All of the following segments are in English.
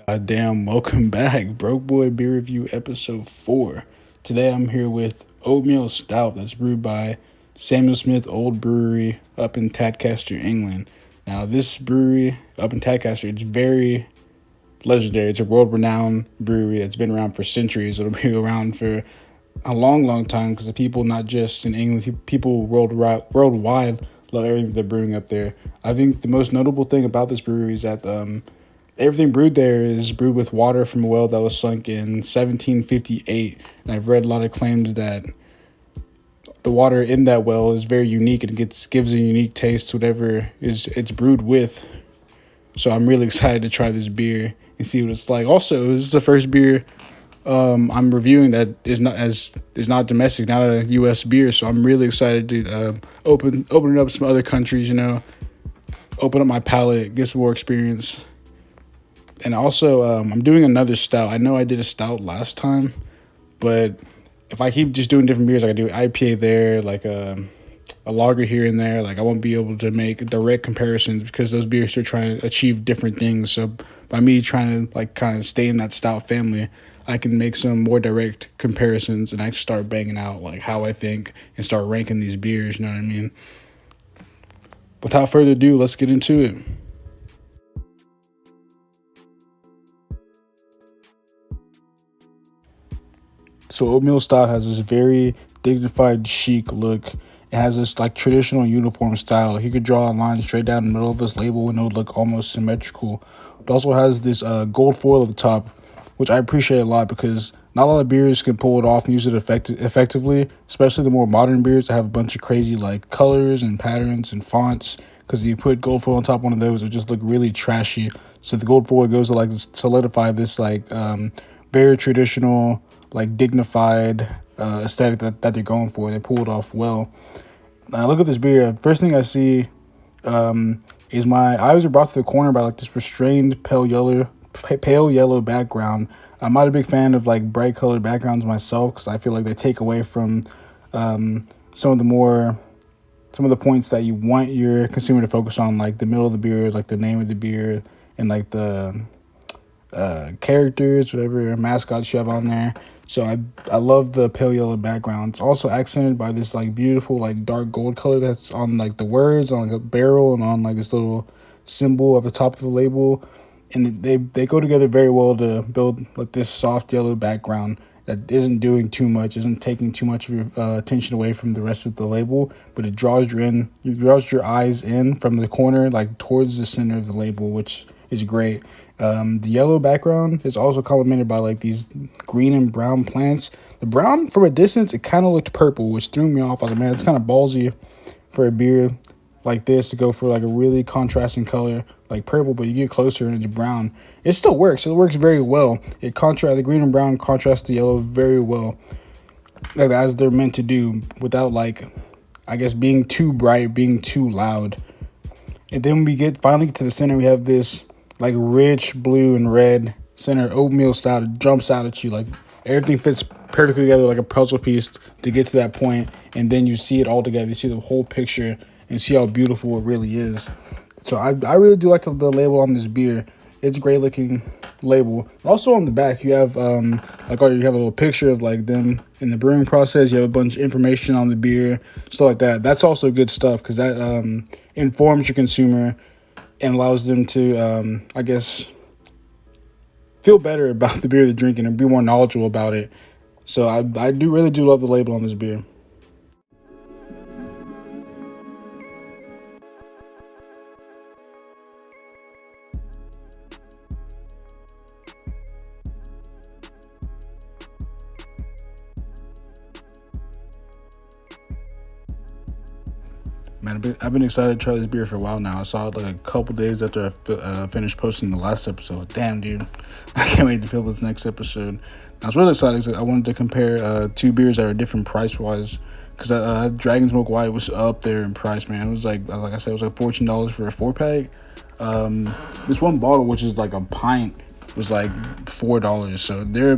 Damn, welcome back. Broke Boy Beer Review episode 4. Today I'm here with Oatmeal Stout that's brewed by Samuel Smith Old Brewery up in Tadcaster, England. Now, this brewery up in Tadcaster, it's very legendary. It's a world-renowned brewery that's been around for centuries. It'll be around for a long time because the people, not just in England, people worldwide love everything they're brewing up there. I think the most notable thing about this brewery is that everything brewed there is brewed with water from a well that was sunk in 1758. And I've read a lot of claims that the water in that well is very unique and gives a unique taste to whatever it's brewed with. So I'm really excited to try this beer and see what it's like. Also, this is the first beer I'm reviewing that is not domestic, not a U.S. beer. So I'm really excited to open it up to some other countries. Open up my palate, get some more experience. And also, I'm doing another stout. I know I did a stout last time, but if I keep just doing different beers, I can do IPA there, like a lager here and there. Like, I won't be able to make direct comparisons because those beers are trying to achieve different things. So by me trying to kind of stay in that stout family, I can make some more direct comparisons and I can start banging out like how I think and start ranking these beers. You know what I mean? Without further ado, let's get into it. So Oatmeal Stout has this very dignified, chic look. It has this traditional uniform style. Like, you could draw a line straight down the middle of this label and it would look almost symmetrical. It also has this gold foil at the top, which I appreciate a lot because not a lot of beers can pull it off and use it effectively, especially the more modern beers that have a bunch of crazy colors and patterns and fonts. Because if you put gold foil on top of one of those, it just look really trashy. So the gold foil goes to solidify this very traditional, dignified aesthetic that they're going for. They pull it off well. Now look at this beer. First thing I see is my eyes are brought to the corner by this restrained pale yellow background. I'm not a big fan of bright colored backgrounds myself because I feel like they take away from some of the points that you want your consumer to focus on, like the middle of the beer, like the name of the beer, and the characters, whatever mascots you have on there. So I love the pale yellow background. It's also accented by this beautiful dark gold color that's on the words on a barrel and on this little symbol at the top of the label, and they go together very well to build this soft yellow background that isn't doing too much, isn't taking too much of your attention away from the rest of the label, but it draws your eyes in from the corner towards the center of the label, which is great. The yellow background is also complemented by these green and brown plants. The brown, from a distance, it kind of looked purple, which threw me off. I was like, man, it's kind of ballsy for a beer like this to go for a really contrasting color like purple, but you get closer and it's brown. It still works. It works very well. The green and brown contrast the yellow very well, as they're meant to do, without being too bright, being too loud. And then we finally get to the center. We have this rich blue and red center Oatmeal Stout. It jumps out at you. Everything fits perfectly together like a puzzle piece to get to that point, and then you see it all together. You see the whole picture and see how beautiful it really is. So I really do like the label on this beer. It's a great looking label. Also on the back you have you have a little picture of them in the brewing process. You have a bunch of information on the beer, stuff like that. That's also good stuff because that informs your consumer and allows them to feel better about the beer they're drinking and be more knowledgeable about it. So I really do love the label on this beer. Man, I've been excited to try this beer for a while now. I saw it a couple days after I finished posting the last episode. Damn, dude. I can't wait to film this next episode. I was really excited because I wanted to compare two beers that are different price-wise. Because Dragon's Milk White was up there in price, man. It was like I said, it was $14 for a 4-pack. This one bottle, which is a pint, was $4. So they're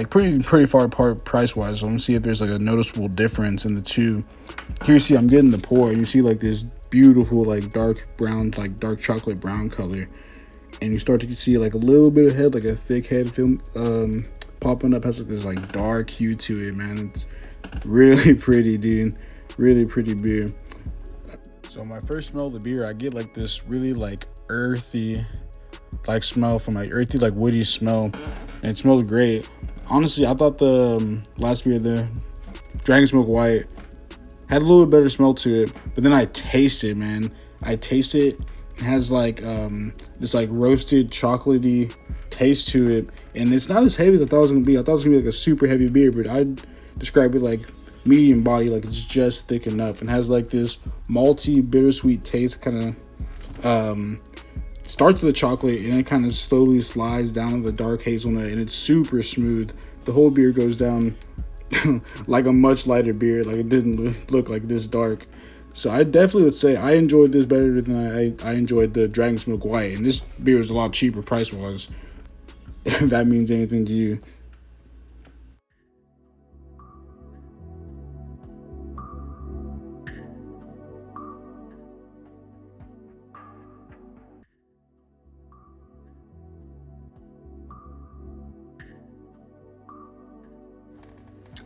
pretty far apart price wise. So I'm gonna see if there's a noticeable difference in the two. Here you see I'm getting the pour, and you see this beautiful dark brown, dark chocolate brown color, and you start to see like a little bit of head, like a thick head film popping up. Has like this like dark hue to it, man. It's really pretty, dude. Really pretty beer. So my first smell of the beer, I get like this really like earthy like smell from like earthy like woody smell, and it smells great. Honestly, I thought the last beer, the Dragon Smoke White, had a little bit better smell to it, but then I taste it, man. I taste it. It has like this like roasted chocolatey taste to it, and it's not as heavy as I thought it was gonna be. I thought it was gonna be like a super heavy beer, but I'd describe it like medium body, like it's just thick enough, and has like this malty bittersweet taste. Kind of starts with the chocolate and it kind of slowly slides down to the dark hazelnut, and it's super smooth. The whole beer goes down like a much lighter beer. Like it didn't look like this dark. So I definitely would say I enjoyed this better than I enjoyed the Dragon Smoke White, and this beer is a lot cheaper price wise. If that means anything to you.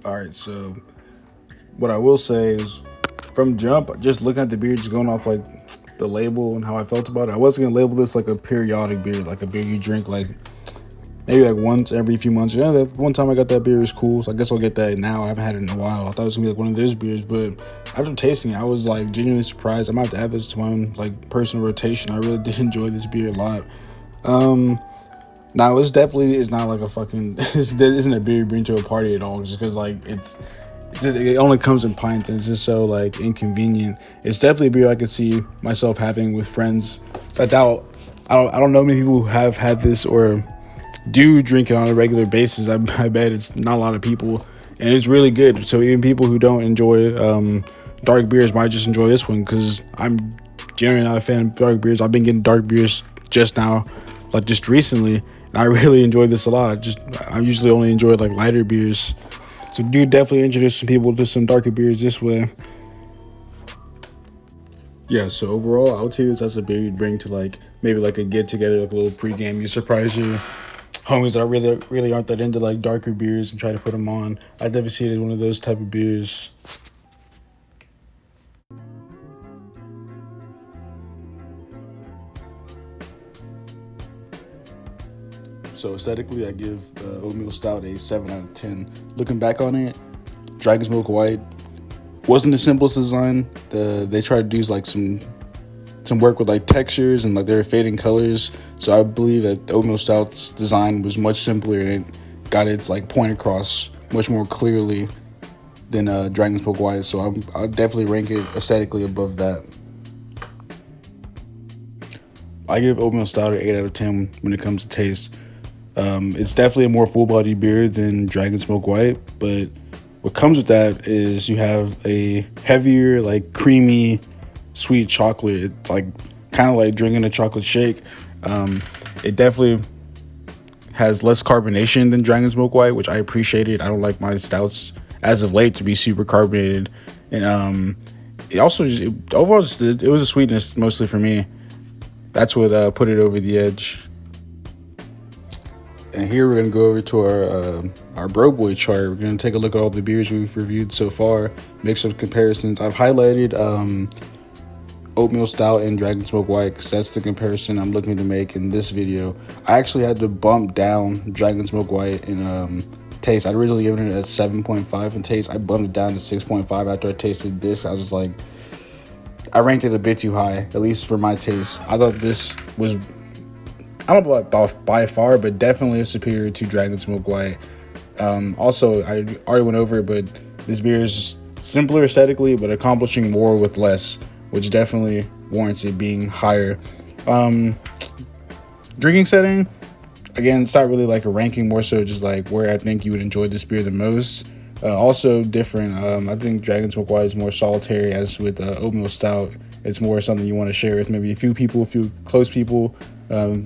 All right, so what I will say is, from jump, just looking at the beer, just going off like the label and how I felt about it, I wasn't gonna label this like a periodic beer, like a beer you drink like maybe like once every few months. Yeah, that one time I got that beer is cool, so I guess I'll get that now. I haven't had it in a while. I thought it was gonna be like one of those beers, but after tasting it, I was like genuinely surprised. I might have to add this to my own like personal rotation. I really did enjoy this beer a lot. Now it's definitely is not like a fucking it isn't a beer you bring to a party at all, just because like it only comes in pints and it's just so like inconvenient. It's definitely a beer I could see myself having with friends. So I don't know many people who have had this or do drink it on a regular basis. I bet it's not a lot of people, and it's really good. So even people who don't enjoy dark beers might just enjoy this one, because I'm generally not a fan of dark beers. I've been getting dark beers just now, like just recently, and I really enjoyed this a lot. I usually only enjoy like lighter beers, so do definitely introduce some people to some darker beers this way. Yeah, so overall, I would say this as a beer you'd bring to like maybe like a get together, like a little pregame. You surprise your homies that really aren't that into like darker beers and try to put them on. I definitely see it as one of those type of beers. So aesthetically, I give the Oatmeal Stout a 7 out of 10. Looking back on it, Dragon's Milk White wasn't the simplest design. They tried to do like some work with like textures and like their fading colors. So I believe that the Oatmeal Stout's design was much simpler, and it got its like point across much more clearly than Dragon's Milk White. So I'll definitely rank it aesthetically above that. I give Oatmeal Stout an 8 out of 10 when it comes to taste. It's definitely a more full-bodied beer than Dragon Smoke White, but what comes with that is you have a heavier, like creamy, sweet chocolate. It's like kind of like drinking a chocolate shake. It definitely has less carbonation than Dragon Smoke White, which I appreciated. I don't like my stouts as of late to be super carbonated, and it also overall it was a sweetness mostly for me. That's what put it over the edge. And here we're gonna go over to our Bro Boy chart. We're gonna take a look at all the beers we've reviewed so far, make some comparisons. I've highlighted Oatmeal Stout and Dragon Smoke White, because that's the comparison I'm looking to make in this video. I actually had to bump down Dragon Smoke White in taste. I'd originally given it a 7.5 in taste. I bumped it down to 6.5 after I tasted this. I was just like, I ranked it a bit too high, at least for my taste. I thought this was, I don't know about by far, but definitely superior to Dragon Smoke White. Also, I already went over it, but this beer is simpler aesthetically, but accomplishing more with less, which definitely warrants it being higher. Drinking setting, again, it's not really like a ranking, more so just like where I think you would enjoy this beer the most. Also different. I think Dragon Smoke White is more solitary, as with Oatmeal Stout. It's more something you want to share with maybe a few people, a few close people,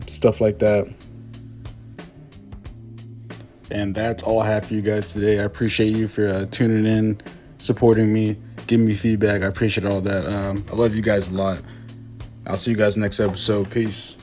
stuff like that. And that's all I have for you guys today. I appreciate you for tuning in, supporting me, giving me feedback. I appreciate all that. I love you guys a lot. I'll see you guys next episode. Peace.